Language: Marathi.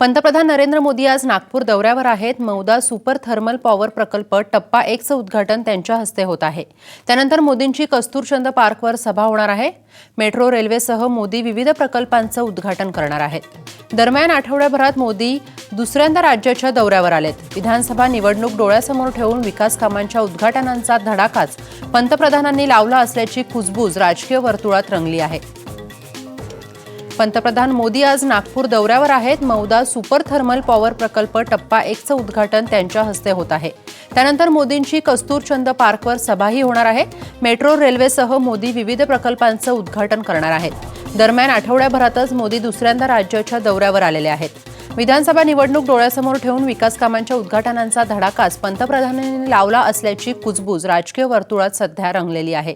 पंतप्रधान नरेंद्र मोदी आज नागपूर दौऱ्यावर आहेत। मौदा सुपर थर्मल पॉवर प्रकल्प टप्पा 1 चं उद्घाटन त्यांच्या हस्ते होत आहे। त्यानंतर मोदींची कस्तुरचंद पार्कवर सभा होणार आहे। मेट्रो रेल्वेसह मोदी विविध प्रकल्पांचं उद्घाटन करणार आहेत। दरम्यान आठवड्याभरात मोदी दुसऱ्यांदा राज्याच्या दौऱ्यावर आलेत। विधानसभा निवडणूक डोळ्यासमोर ठेवून विकास कामांच्या उद्घाटनांचा धडाकाच पंतप्रधानांनी लावला असल्याची कुजबूज राजकीय वर्तुळात रंगली आहे। पंतप्रधान मोदी आज नागपूर दौऱ्यावर आहेत। मौदा सुपर थर्मल पॉवर प्रकल्प टप्पा 1 चं उद्घाटन त्यांच्या हस्ते होत आहे। त्यानंतर मोदींची कस्तुरचंद पार्कवर सभाही होणार आहे। मेट्रो रेल्वेसह मोदी विविध प्रकल्पांचं उद्घाटन करणार आहेत। दरम्यान आठवड्याभरातच मोदी दुसऱ्यांदा राज्याच्या दौऱ्यावर आलेले आहेत। विधानसभा निवडणूक डोळ्यासमोर ठेवून विकास कामांच्या उद्घाटनांचा धडाकाच पंतप्रधानांनी लावला असल्याची कुजबूज राजकीय वर्तुळात सध्या रंगलेली आहे।